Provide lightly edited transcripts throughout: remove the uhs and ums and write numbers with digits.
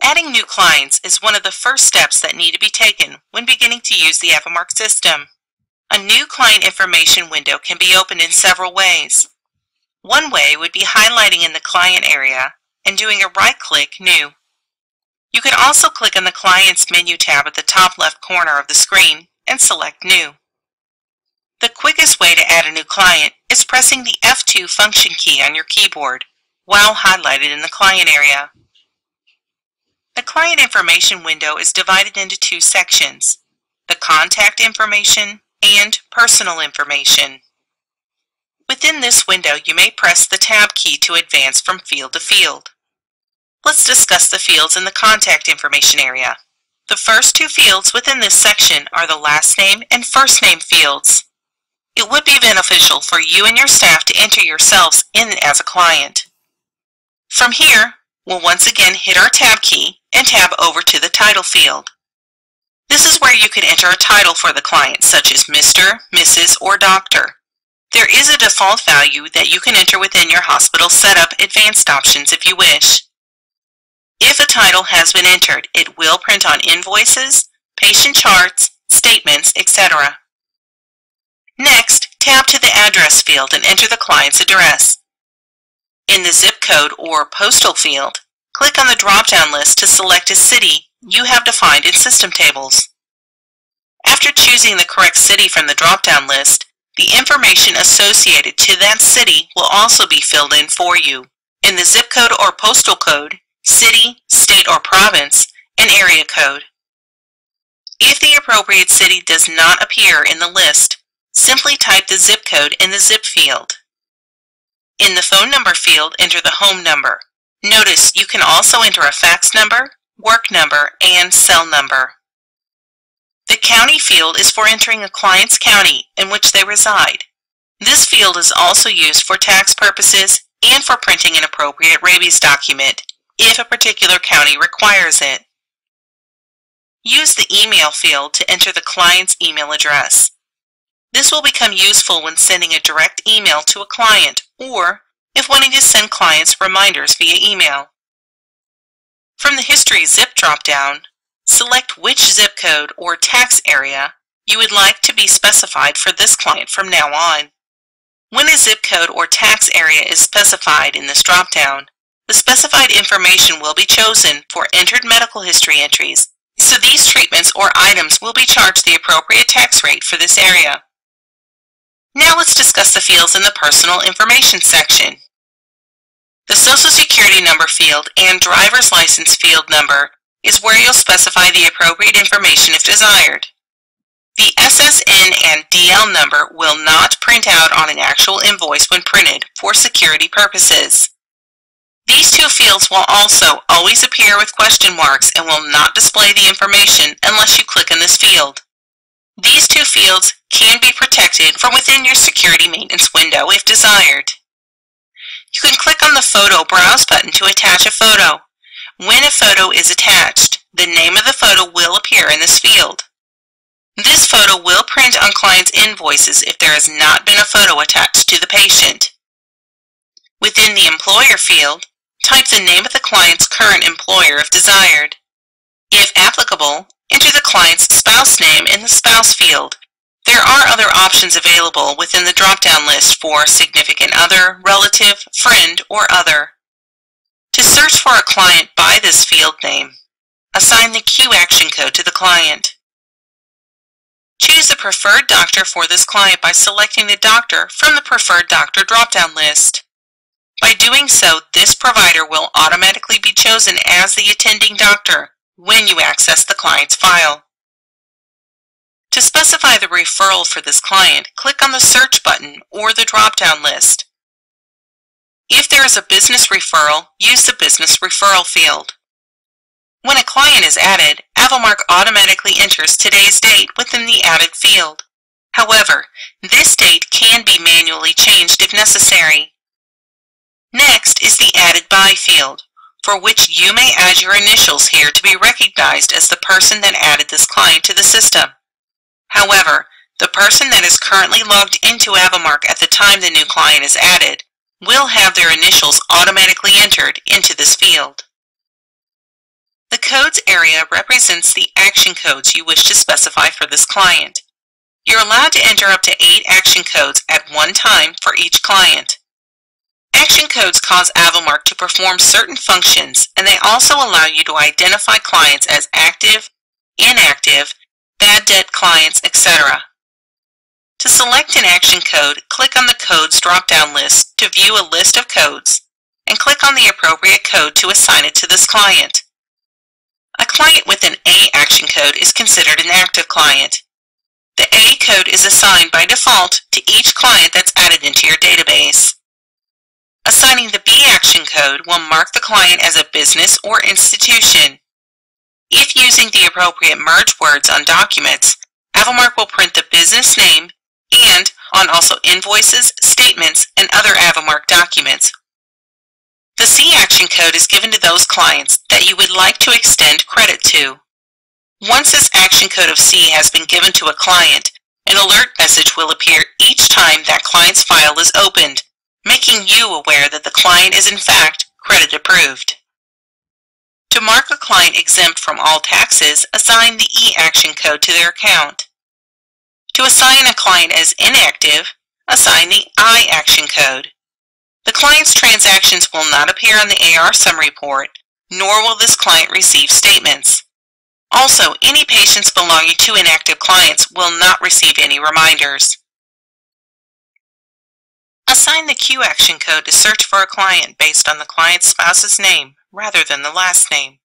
Adding new clients is one of the first steps that need to be taken when beginning to use the Avamark system. A new client information window can be opened in several ways. One way would be highlighting in the client area and doing a right-click New. You can also click on the Clients menu tab at the top left corner of the screen and select New. The quickest way to add a new client is pressing the F2 function key on your keyboard while highlighted in the client area. The client information window is divided into two sections: the contact information and personal information. Within this window, you may press the Tab key to advance from field to field. Let's discuss the fields in the contact information area. The first two fields within this section are the last name and first name fields. It would be beneficial for you and your staff to enter yourselves in as a client. From here, we'll once again hit our Tab key and tab over to the title field. This is where you can enter a title for the client, such as Mr., Mrs., or Dr. There is a default value that you can enter within your hospital setup advanced options if you wish. If a title has been entered, it will print on invoices, patient charts, statements, etc. Next, tab to the address field and enter the client's address. In the zip code or postal field, click on the drop-down list to select a city you have defined in system tables. After choosing the correct city from the drop-down list, the information associated to that city will also be filled in for you in the zip code or postal code, city, state or province, and area code. If the appropriate city does not appear in the list, simply type the zip code in the zip field. In the phone number field, enter the home number. Notice you can also enter a fax number, work number, and cell number. The county field is for entering a client's county in which they reside. This field is also used for tax purposes and for printing an appropriate rabies document if a particular county requires it. Use the email field to enter the client's email address. This will become useful when sending a direct email to a client or if wanting to send clients reminders via email. From the History zip drop-down, select which zip code or tax area you would like to be specified for this client from now on. When a zip code or tax area is specified in this drop-down, the specified information will be chosen for entered medical history entries, so these treatments or items will be charged the appropriate tax rate for this area. Now let's discuss the fields in the personal information section. The Social Security number field and driver's license field number is where you'll specify the appropriate information if desired. The SSN and DL number will not print out on an actual invoice when printed for security purposes. These two fields will also always appear with question marks and will not display the information unless you click on this field. These two fields can be protected from within your security maintenance window if desired. You can click on the Photo Browse button to attach a photo. When a photo is attached, the name of the photo will appear in this field. This photo will print on client's invoices if there has not been a photo attached to the patient. Within the Employer field, type the name of the client's current employer if desired. If applicable, enter the client's spouse name in the Spouse field. There are other options available within the drop-down list for significant other, relative, friend, or other. To search for a client by this field name, assign the Q action code to the client. Choose the preferred doctor for this client by selecting the doctor from the preferred doctor drop-down list. By doing so, this provider will automatically be chosen as the attending doctor when you access the client's file. To specify the referral for this client, click on the Search button or the drop-down list. If there is a business referral, use the Business Referral field. When a client is added, Avamark automatically enters today's date within the added field. However, this date can be manually changed if necessary. Next is the Added By field, for which you may add your initials here to be recognized as the person that added this client to the system. However, the person that is currently logged into Avamark at the time the new client is added will have their initials automatically entered into this field. The codes area represents the action codes you wish to specify for this client. You're allowed to enter up to 8 action codes at one time for each client. Action codes cause AVImark to perform certain functions, and they also allow you to identify clients as active, inactive, bad debt clients, etc. To select an action code, click on the Codes drop-down list to view a list of codes, and click on the appropriate code to assign it to this client. A client with an A action code is considered an active client. The A code is assigned by default to each client that's added into your database. Assigning the B action code will mark the client as a business or institution. If using the appropriate merge words on documents, AVImark will print the business name and on also invoices, statements, and other AVImark documents. The C action code is given to those clients that you would like to extend credit to. Once this action code of C has been given to a client, an alert message will appear each time that client's file is opened, making you aware that the client is in fact credit approved. To mark a client exempt from all taxes, assign the E action code to their account. To assign a client as inactive, assign the I action code. The client's transactions will not appear on the AR summary report, nor will this client receive statements. Also, any patients belonging to inactive clients will not receive any reminders. Assign the Q action code to search for a client based on the client's spouse's name rather than the last name.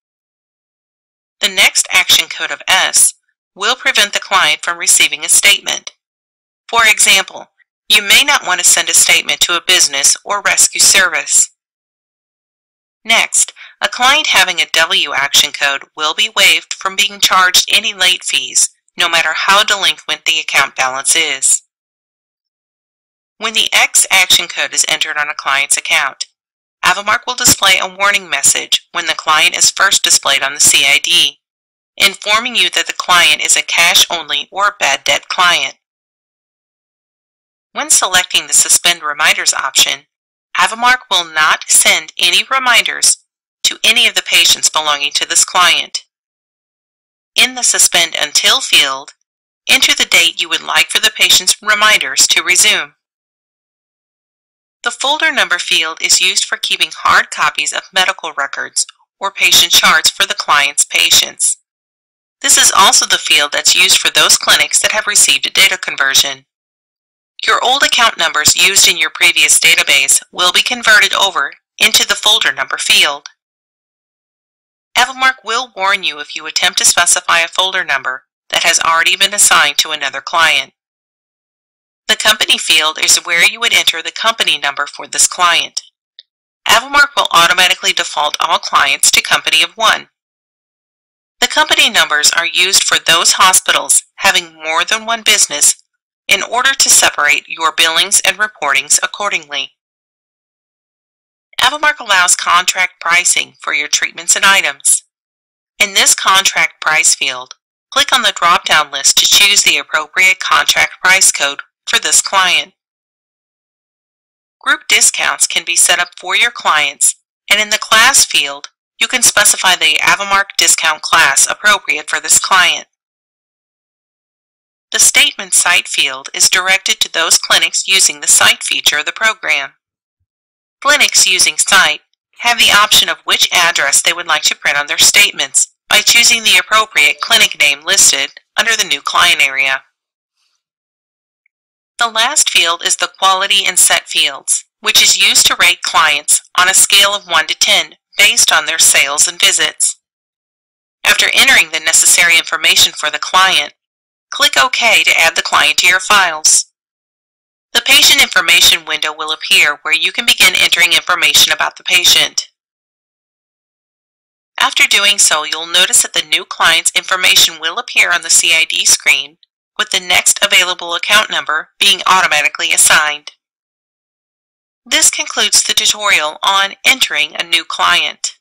The next action code of S will prevent the client from receiving a statement. For example, you may not want to send a statement to a business or rescue service. Next, a client having a W action code will be waived from being charged any late fees, no matter how delinquent the account balance is. When the X action code is entered on a client's account, AVImark will display a warning message when the client is first displayed on the CID, informing you that the client is a cash-only or bad debt client. When selecting the Suspend Reminders option, AVImark will not send any reminders to any of the patients belonging to this client. In the Suspend Until field, enter the date you would like for the patient's reminders to resume. The folder number field is used for keeping hard copies of medical records or patient charts for the client's patients. This is also the field that's used for those clinics that have received a data conversion. Your old account numbers used in your previous database will be converted over into the folder number field. AVImark will warn you if you attempt to specify a folder number that has already been assigned to another client. The company field is where you would enter the company number for this client. AVImark will automatically default all clients to company of 1. The company numbers are used for those hospitals having more than one business in order to separate your billings and reportings accordingly. AVImark allows contract pricing for your treatments and items. In this contract price field, click on the drop-down list to choose the appropriate contract price code for this client. Group discounts can be set up for your clients, and in the class field, you can specify the AVImark discount class appropriate for this client. The Statement Site field is directed to those clinics using the Site feature of the program. Clinics using Site have the option of which address they would like to print on their statements by choosing the appropriate clinic name listed under the New Client area. The last field is the Quality and Set fields, which is used to rate clients on a scale of 1 to 10 based on their sales and visits. After entering the necessary information for the client, click OK to add the client to your files. The Patient Information window will appear where you can begin entering information about the patient. After doing so, you'll notice that the new client's information will appear on the CID screen, with the next available account number being automatically assigned. This concludes the tutorial on entering a new client.